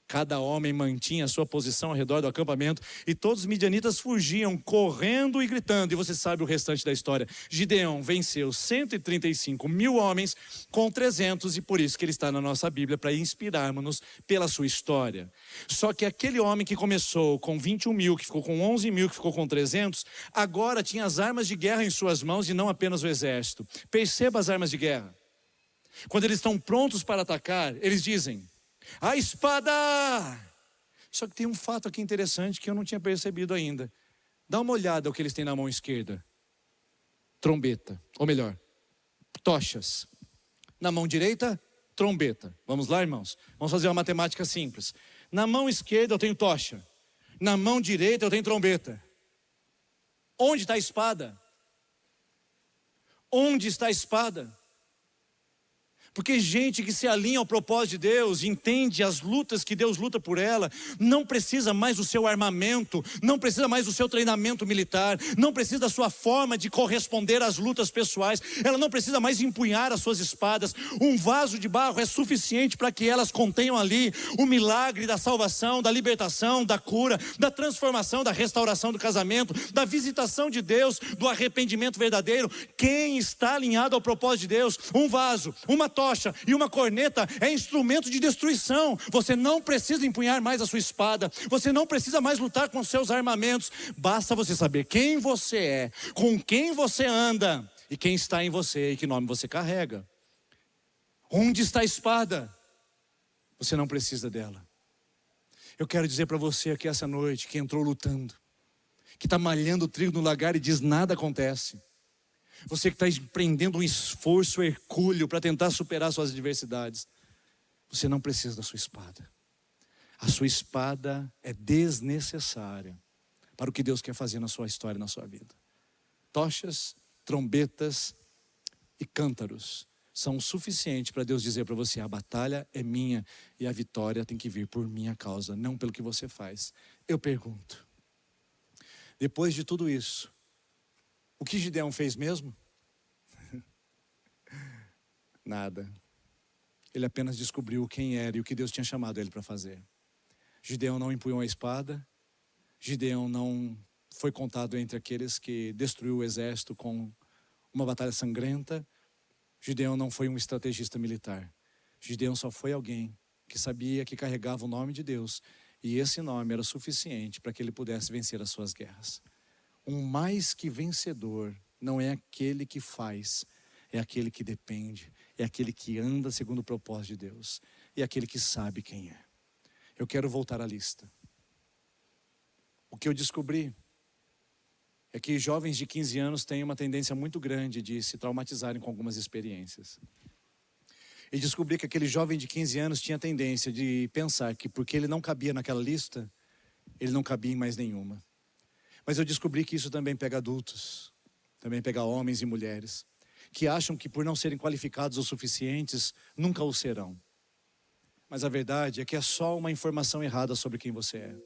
S2: Cada homem mantinha a sua posição ao redor do acampamento e todos os midianitas fugiam, correndo e gritando. E você sabe o restante da história. Gideão venceu 135.000 homens com 300 e por isso que ele está na nossa Bíblia, para inspirarmos-nos pela sua história. Só que aquele homem que começou com 21.000, que ficou com 11.000, que ficou com 300, agora tinha as armas de guerra em suas mãos e não apenas o exército. Perceba as armas de guerra. Quando eles estão prontos para atacar, eles dizem, a espada! Só que tem um fato aqui interessante que eu não tinha percebido ainda. Dá uma olhada ao que eles têm na mão esquerda. Trombeta, ou melhor, tochas. Na mão direita, trombeta. Vamos lá, irmãos? Vamos fazer uma matemática simples. Na mão esquerda eu tenho tocha. Na mão direita eu tenho trombeta. Onde está a espada? Onde está a espada? Porque gente que se alinha ao propósito de Deus, entende as lutas que Deus luta por ela, não precisa mais do seu armamento, não precisa mais do seu treinamento militar, não precisa da sua forma de corresponder às lutas pessoais, ela não precisa mais empunhar as suas espadas. Um vaso de barro é suficiente para que elas contenham ali o milagre da salvação, da libertação, da cura, da transformação, da restauração do casamento, da visitação de Deus, do arrependimento verdadeiro. Quem está alinhado ao propósito de Deus, um vaso, uma tocha e uma corneta é instrumento de destruição. Você não precisa empunhar mais a sua espada, você não precisa mais lutar com seus armamentos. Basta você saber quem você é, com quem você anda e quem está em você e que nome você carrega. Onde está a espada? Você não precisa dela. Eu quero dizer para você aqui essa noite, que entrou lutando, que está malhando o trigo no lagar e diz nada acontece. Você que está empreendendo um esforço hercúleo para tentar superar suas adversidades, você não precisa da sua espada. A sua espada é desnecessária para o que Deus quer fazer na sua história, na sua vida. Tochas, trombetas e cântaros são o suficiente para Deus dizer para você, a batalha é minha e a vitória tem que vir por minha causa, não pelo que você faz. Eu pergunto, depois de tudo isso, o que Gideão fez mesmo? Nada. Ele apenas descobriu quem era e o que Deus tinha chamado ele para fazer. Gideão não empunhou a espada. Gideão não foi contado entre aqueles que destruiu o exército com uma batalha sangrenta. Gideão não foi um estrategista militar. Gideão só foi alguém que sabia que carregava o nome de Deus. E esse nome era suficiente para que ele pudesse vencer as suas guerras. Um mais que vencedor não é aquele que faz, é aquele que depende, é aquele que anda segundo o propósito de Deus, e aquele que sabe quem é. Eu quero voltar à lista. O que eu descobri é que jovens de 15 anos têm uma tendência muito grande de se traumatizarem com algumas experiências. E descobri que aquele jovem de 15 anos tinha tendência de pensar que porque ele não cabia naquela lista, ele não cabia em mais nenhuma. Mas eu descobri que isso também pega adultos, também pega homens e mulheres, que acham que por não serem qualificados o suficientes, nunca o serão. Mas a verdade é que é só uma informação errada sobre quem você é.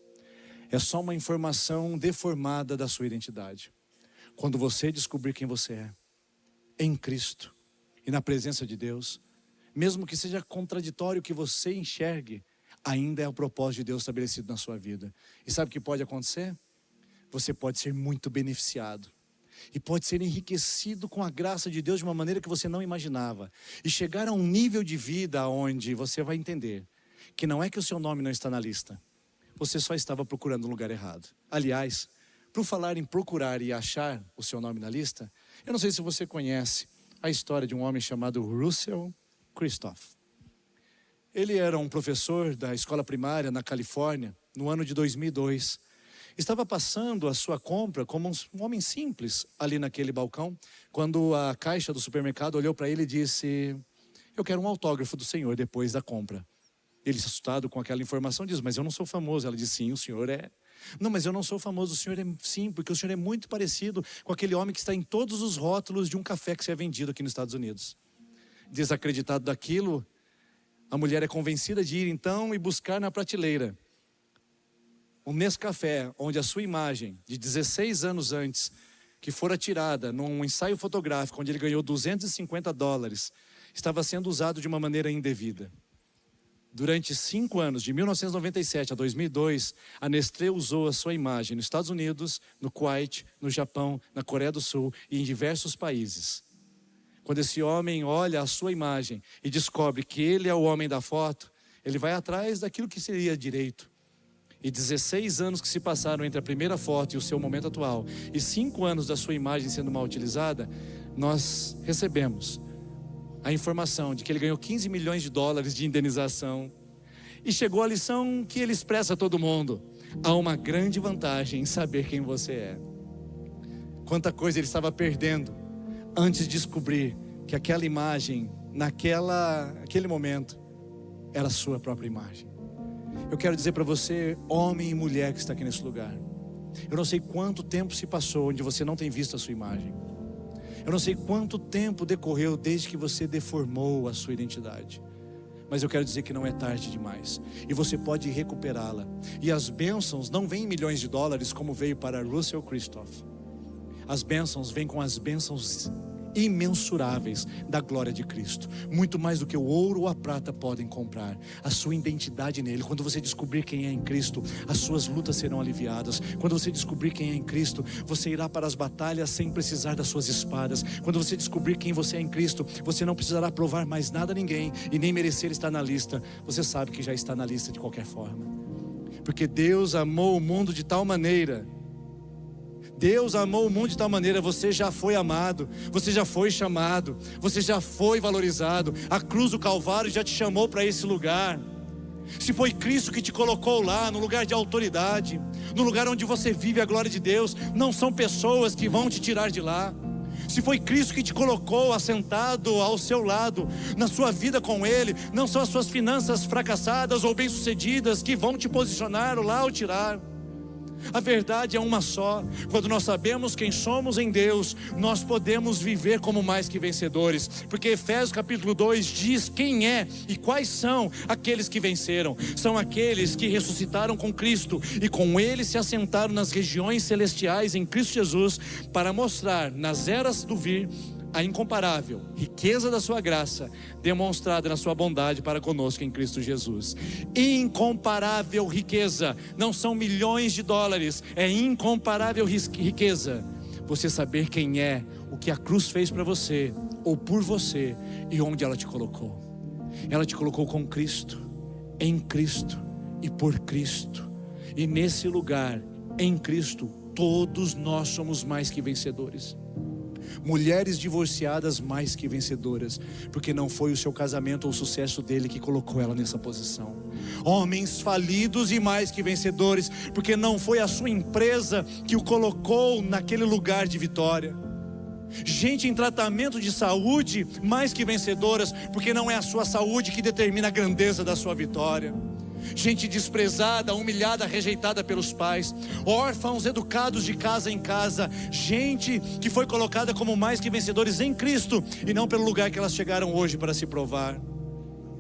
S2: É só uma informação deformada da sua identidade. Quando você descobrir quem você é, em Cristo e na presença de Deus, mesmo que seja contraditório que você enxergue, ainda é o propósito de Deus estabelecido na sua vida. E sabe o que pode acontecer? Você pode ser muito beneficiado. E pode ser enriquecido com a graça de Deus de uma maneira que você não imaginava. E chegar a um nível de vida onde você vai entender que não é que o seu nome não está na lista. Você só estava procurando o lugar errado. Aliás, por falar em procurar e achar o seu nome na lista, eu não sei se você conhece a história de um homem chamado Russell Christoph. Ele era um professor da escola primária na Califórnia, no ano de 2002. Estava passando a sua compra como um homem simples ali naquele balcão, quando a caixa do supermercado olhou para ele e disse: eu quero um autógrafo do senhor depois da compra. Ele, assustado com aquela informação, diz: mas eu não sou famoso. Ela diz: sim, o senhor é. Não, mas eu não sou famoso. O senhor é sim, porque o senhor é muito parecido com aquele homem que está em todos os rótulos de um café que se é vendido aqui nos Estados Unidos. Desacreditado daquilo, a mulher é convencida de ir então e buscar na prateleira um Nescafé, onde a sua imagem de 16 anos antes, que fora tirada num ensaio fotográfico onde ele ganhou $250, estava sendo usado de uma maneira indevida. Durante 5 anos, de 1997 a 2002, a Nestlé usou a sua imagem nos Estados Unidos, no Kuwait, no Japão, na Coreia do Sul e em diversos países. Quando esse homem olha a sua imagem e descobre que ele é o homem da foto, ele vai atrás daquilo que seria direito. E 16 anos que se passaram entre a primeira foto e o seu momento atual, e 5 anos da sua imagem sendo mal utilizada, nós recebemos a informação de que ele ganhou $15 milhões de indenização. E chegou a lição que ele expressa a todo mundo: há uma grande vantagem em saber quem você é. Quanta coisa ele estava perdendo antes de descobrir que aquela imagem, naquele momento, era a sua própria imagem. Eu quero dizer para você, homem e mulher que está aqui nesse lugar, eu não sei quanto tempo se passou onde você não tem visto a sua imagem. Eu não sei quanto tempo decorreu desde que você deformou a sua identidade. Mas eu quero dizer que não é tarde demais. E você pode recuperá-la. E as bênçãos não vêm em milhões de dólares como veio para Russell Christoph. As bênçãos vêm com as bênçãos imensuráveis da glória de Cristo. Muito mais do que o ouro ou a prata podem comprar. A sua identidade nele. Quando você descobrir quem é em Cristo, as suas lutas serão aliviadas. Quando você descobrir quem é em Cristo, você irá para as batalhas sem precisar das suas espadas. Quando você descobrir quem você é em Cristo, você não precisará provar mais nada a ninguém e nem merecer estar na lista. Você sabe que já está na lista de qualquer forma. Porque Deus amou o mundo de tal maneira. Deus amou o mundo de tal maneira, você já foi amado, você já foi chamado, você já foi valorizado. A cruz do Calvário já te chamou para esse lugar. Se foi Cristo que te colocou lá, no lugar de autoridade, no lugar onde você vive a glória de Deus, não são pessoas que vão te tirar de lá. Se foi Cristo que te colocou assentado ao seu lado, na sua vida com Ele, não são as suas finanças fracassadas ou bem-sucedidas que vão te posicionar lá ou tirar. A verdade é uma só. Quando nós sabemos quem somos em Deus, nós podemos viver como mais que vencedores. Porque Efésios capítulo 2 diz quem é e quais são aqueles que venceram. São aqueles que ressuscitaram com Cristo e com Ele se assentaram nas regiões celestiais em Cristo Jesus, para mostrar nas eras do vir a incomparável riqueza da sua graça, demonstrada na sua bondade para conosco em Cristo Jesus. Incomparável riqueza, não são milhões de dólares, é incomparável riqueza. Você saber quem é, o que a cruz fez para você, ou por você, e onde ela te colocou. Ela te colocou com Cristo, em Cristo e por Cristo. E nesse lugar, em Cristo, todos nós somos mais que vencedores. Mulheres divorciadas mais que vencedoras, porque não foi o seu casamento ou o sucesso dele que colocou ela nessa posição. Homens falidos e mais que vencedores, porque não foi a sua empresa que o colocou naquele lugar de vitória. Gente em tratamento de saúde mais que vencedoras, porque não é a sua saúde que determina a grandeza da sua vitória. Gente desprezada, humilhada, rejeitada pelos pais, órfãos educados de casa em casa, gente que foi colocada como mais que vencedores em Cristo e não pelo lugar que elas chegaram hoje para se provar.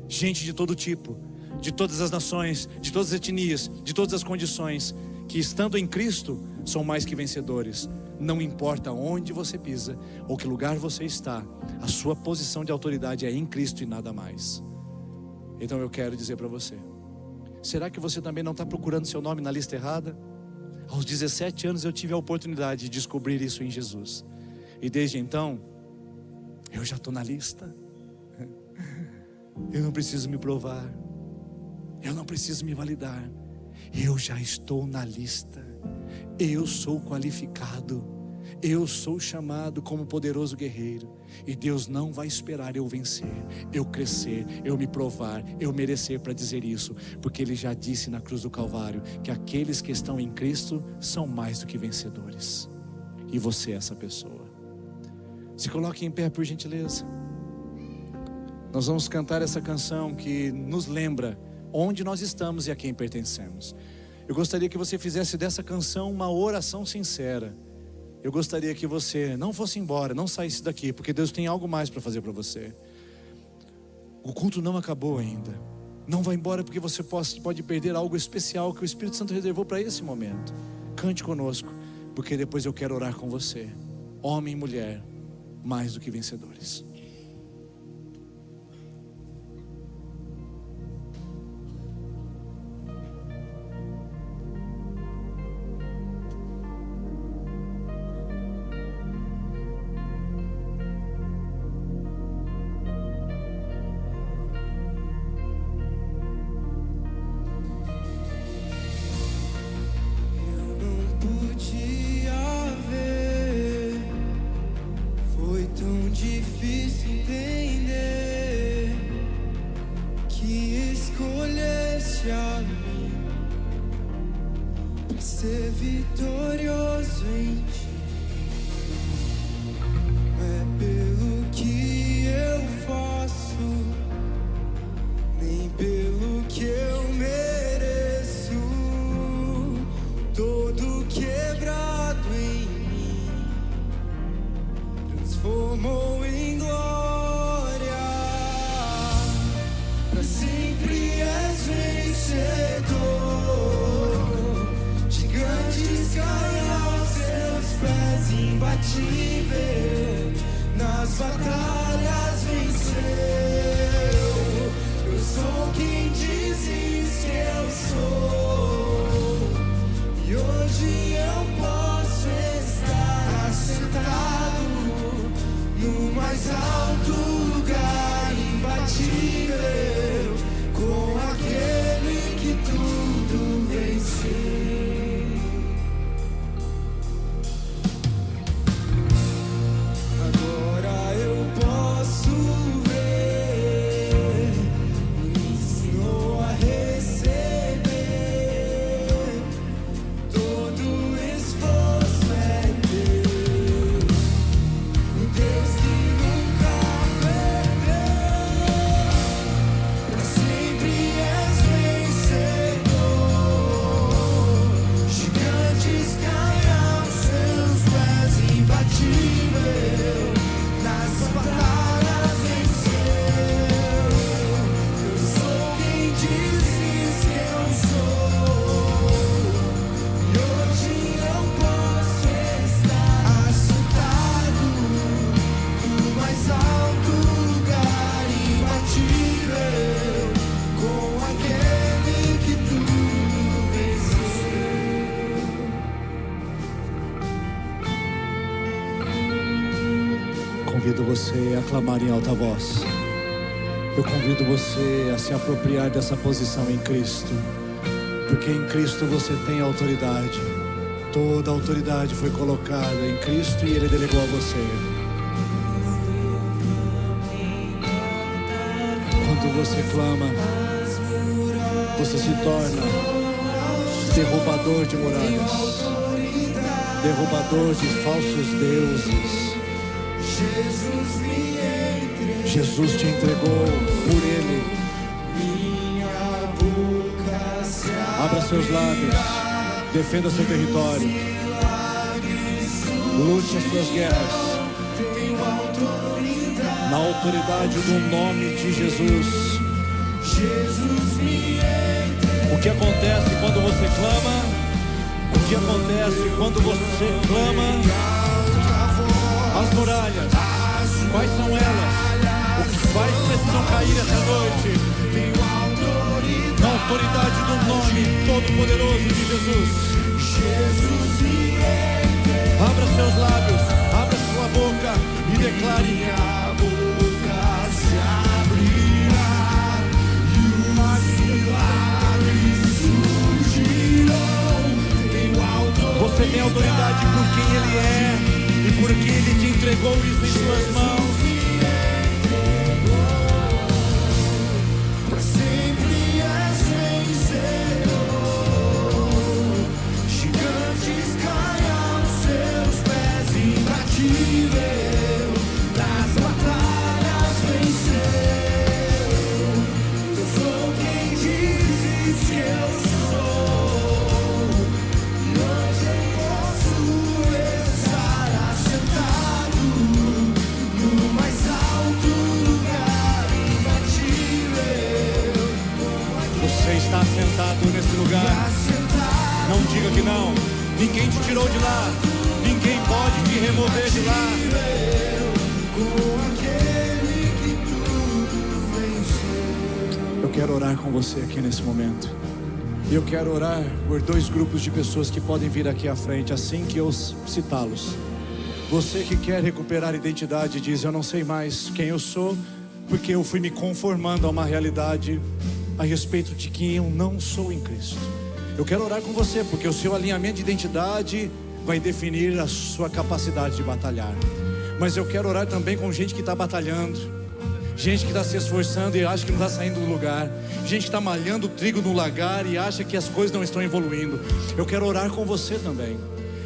S2: Gente de todo tipo, de todas as nações, de todas as etnias, de todas as condições, que estando em Cristo são mais que vencedores. Não importa onde você pisa ou que lugar você está, a sua posição de autoridade é em Cristo e nada mais. Então eu quero dizer para você: será que você também não está procurando seu nome na lista errada? Aos 17 anos eu tive a oportunidade de descobrir isso em Jesus, e desde então eu já estou na lista. Eu não preciso me provar, eu não preciso me validar, eu já estou na lista. Eu sou qualificado, eu sou chamado como poderoso guerreiro, e Deus não vai esperar eu vencer, eu crescer, eu me provar, eu merecer para dizer isso, porque Ele já disse na cruz do Calvário que aqueles que estão em Cristo são mais do que vencedores, e você é essa pessoa. Se coloque em pé, por gentileza. Nós vamos cantar essa canção que nos lembra onde nós estamos e a quem pertencemos. Eu gostaria que você fizesse dessa canção uma oração sincera. Eu gostaria que você não fosse embora, não saísse daqui, porque Deus tem algo mais para fazer para você. O culto não acabou ainda. Não vá embora, porque você pode perder algo especial que o Espírito Santo reservou para esse momento. Cante conosco, porque depois eu quero orar com você. Homem e mulher, mais do que vencedores.
S3: Ser vitorioso em ti, não é pelo que eu faço, nem pelo que eu mereço. Todo quebrado em mim transformou em glória. Pra sempre és vencedor. Caem aos seus pés, imbatível, nas batalhas venceu. Eu sou quem dizes que eu sou, e hoje eu posso estar sentado no mais alto lugar, imbatível, com aquele que tudo venceu.
S2: Convido você a clamar em alta voz. Eu convido você a se apropriar dessa posição em Cristo, porque em Cristo você tem autoridade. Toda a autoridade foi colocada em Cristo e Ele delegou a você. quando você clama, você se torna derrubador de muralhas, derrubador de falsos deuses. Jesus te entregou por Ele. Abra seus lábios, defenda seu território, lute as suas guerras na autoridade do nome de Jesus. O que acontece quando você clama? O que acontece quando você clama? As muralhas, quais são elas? Quais precisam cair essa noite? Na autoridade do nome todo-poderoso de Jesus. Abra seus lábios, abra sua boca e declare: a boca se abrirá e os milagres surgirão. Você tem autoridade por quem Ele é e por quem Ele te entregou isso em suas mãos.
S3: Para sempre és vencedor. Gigantes caem aos seus pés, imbatível. Das batalhas venceu. Eu sou quem dizes que eu sou. E hoje eu posso estar assentado no mais alto lugar, imbatível.
S2: Você está sentado nesse lugar. Não diga que não. Ninguém te tirou de lá. Ninguém pode te remover de lá. Eu quero orar com você aqui nesse momento. E eu quero orar por dois grupos de pessoas que podem vir aqui à frente assim que eu citá-los. Você que quer recuperar a identidade diz: eu não sei mais quem eu sou, porque eu fui me conformando a uma realidade a respeito de quem eu não sou em Cristo. Eu quero orar com você, porque o seu alinhamento de identidade vai definir a sua capacidade de batalhar. Mas eu quero orar também com gente que está batalhando, gente que está se esforçando e acha que não está saindo do lugar, gente que está malhando o trigo no lagar e acha que as coisas não estão evoluindo. Eu quero orar com você também.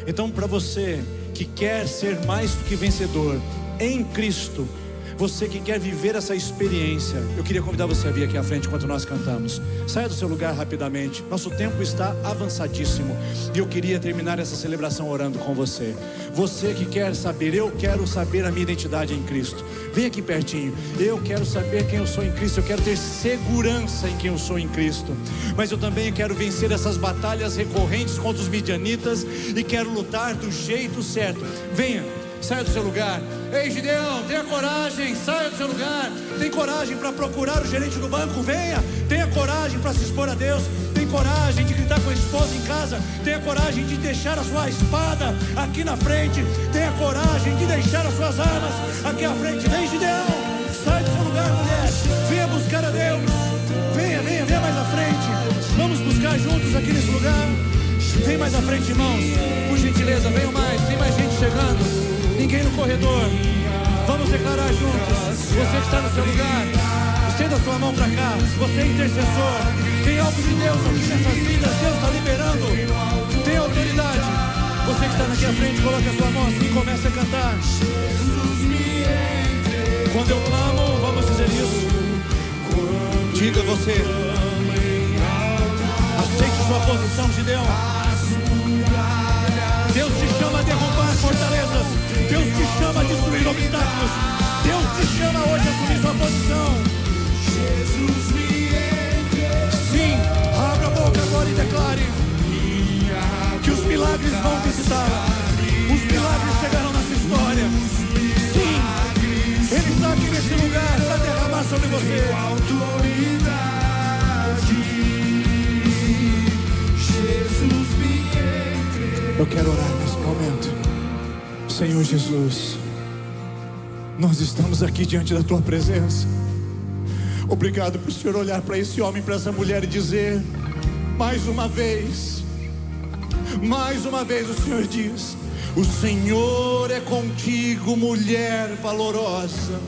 S2: Então, para você que quer ser mais do que vencedor em Cristo, você que quer viver essa experiência, eu queria convidar você a vir aqui à frente enquanto nós cantamos. Saia do seu lugar rapidamente. Nosso tempo está avançadíssimo e eu queria terminar essa celebração orando com você. Você que quer saber, eu quero saber a minha identidade em Cristo. Vem aqui pertinho. Eu quero saber quem eu sou em Cristo. Eu quero ter segurança em quem eu sou em Cristo. Mas eu também quero vencer essas batalhas recorrentes contra os midianitas e quero lutar do jeito certo. Venha. Saia do seu lugar. Ei, Gideão, tenha coragem, saia do seu lugar. Tem coragem para procurar o gerente do banco? Venha. Tenha coragem para se expor a Deus. Tem coragem de gritar com a esposa em casa. Tenha coragem de deixar a sua espada aqui na frente. Tenha coragem de deixar as suas armas aqui à frente. Vem, Gideão, sai do seu lugar, mulher. Venha buscar a Deus. Venha mais à frente. Vamos buscar juntos aqui nesse lugar. Vem mais à frente, irmãos. Por gentileza, venham mais. Tem mais gente chegando. Ninguém no corredor. Vamos declarar juntos. Você que está no seu lugar, estenda a sua mão para cá. Você é intercessor. Tem algo de Deus aqui nessas vidas. Deus está liberando. Tem autoridade. Você que está aqui à frente, coloque a sua mão assim e comece a cantar. Quando eu clamo, vamos dizer isso. Diga você. Aceite sua posição, Gideão. Deus te chama a derrubar fortalezas. Deus te chama a destruir obstáculos. Deus te chama hoje a assumir sua posição. Sim, abra a boca agora e declare que os milagres vão visitar. Os milagres chegarão nessa história. Sim, Ele está aqui nesse lugar para derramar sobre você autoridade. Jesus me entregou. Eu quero orar nesse momento. Senhor Jesus, nós estamos aqui diante da Tua presença. Obrigado por o Senhor olhar para esse homem, para essa mulher e dizer: mais uma vez o Senhor diz: o Senhor é contigo, mulher valorosa.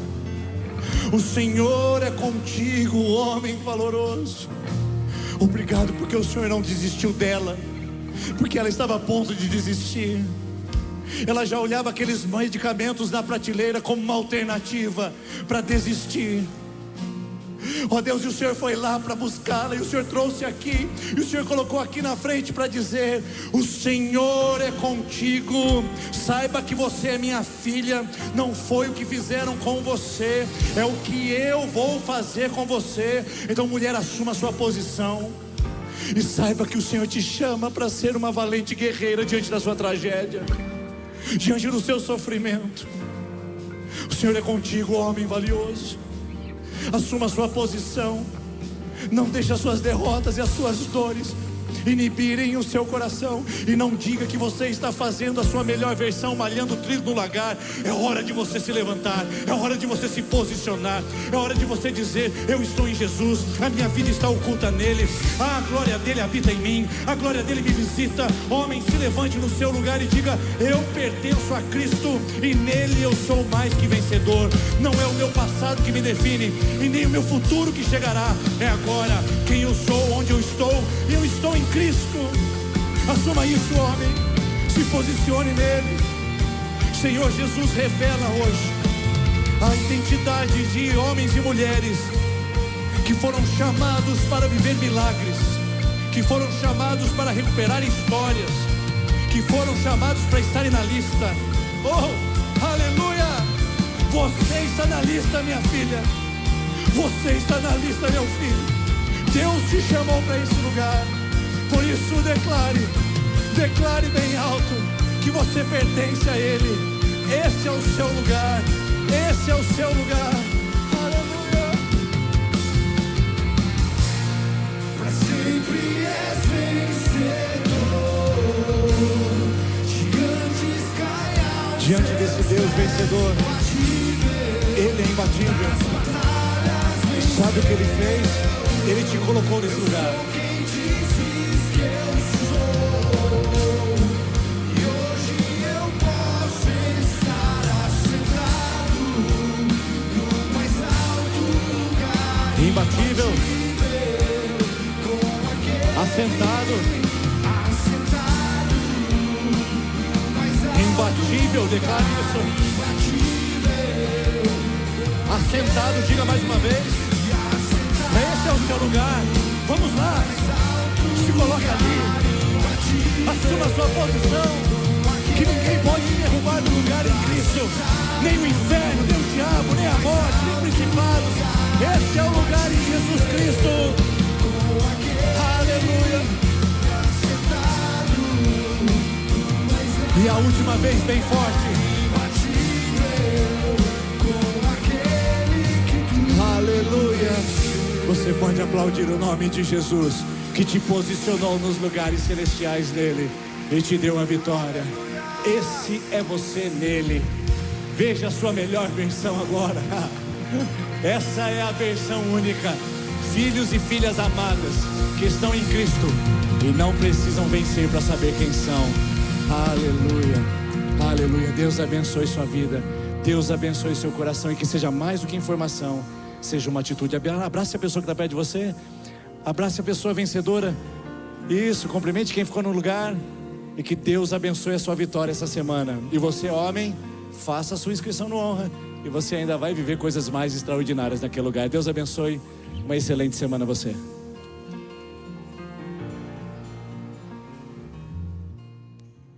S2: O Senhor é contigo, homem valoroso. Obrigado porque o Senhor não desistiu dela, porque ela estava a ponto de desistir. Ela já olhava aqueles medicamentos na prateleira como uma alternativa para desistir. Ó Deus, e o Senhor foi lá para buscá-la, e o Senhor trouxe aqui, e o Senhor colocou aqui na frente para dizer: o Senhor é contigo. Saiba que você é minha filha. Não foi o que fizeram com você, é o que eu vou fazer com você. Então, mulher, assuma a sua posição, e saiba que o Senhor te chama para ser uma valente guerreira diante da sua tragédia, diante do seu sofrimento. O Senhor é contigo, homem valioso. Assuma a sua posição. Não deixe as suas derrotas e as suas dores inibirem o seu coração. E não diga que você está fazendo a sua melhor versão, malhando trigo no lagar. É hora de você se levantar, é hora de você se posicionar, é hora de você dizer: eu estou em Jesus, a minha vida está oculta nele, a glória dele habita em mim, a glória dele me visita. Homem, se levante no seu lugar e diga: eu pertenço a Cristo, e nele eu sou mais que vencedor. Não é o meu passado que me define, e nem o meu futuro que chegará. É agora quem eu sou, onde eu estou, e eu estou em Cristo. Assuma isso, homem. Se posicione nele. Senhor Jesus, revela hoje a identidade de homens e mulheres que foram chamados para viver milagres, que foram chamados para recuperar histórias, que foram chamados para estarem na lista. Oh, aleluia! Você está na lista, minha filha. Você está na lista, meu filho. Deus te chamou para esse lugar. Por isso declare bem alto que você pertence a Ele. Esse é o seu lugar, esse é o seu lugar. Aleluia.
S3: Para sempre és vencedor. Gigantes caem.
S2: Diante desse Deus vencedor, Ele é imbatível. E sabe o que Ele fez? Ele te colocou nesse lugar.
S3: Quem dizes que eu sou, e hoje eu posso estar assentado no mais alto lugar.
S2: Imbatível, assentado, imbatível, declare isso. Assentado, diga mais uma vez. Esse é o seu lugar. Vamos lá. Se coloque ali. Assuma a sua posição. Que ninguém pode te derrubar do lugar em Cristo. Nem o inferno, nem o diabo, nem a morte, nem principados. Esse é o lugar em Jesus Cristo. Aleluia. E a última vez, bem forte. Aleluia. Você pode aplaudir o nome de Jesus, que te posicionou nos lugares celestiais nele e te deu a vitória. Esse é você nele. Veja a sua melhor versão agora. Essa é a versão única. Filhos e filhas amadas que estão em Cristo e não precisam vencer para saber quem são. Aleluia. Aleluia. Deus abençoe sua vida. Deus abençoe seu coração, e que seja mais do que informação, seja uma atitude. Abrace a pessoa que está perto de você. Abrace a pessoa vencedora. Isso, cumprimente quem ficou no lugar. E que Deus abençoe a sua vitória essa semana. E você, homem, faça a sua inscrição no Honra, e você ainda vai viver coisas mais extraordinárias naquele lugar. Deus abençoe. Uma excelente semana a você.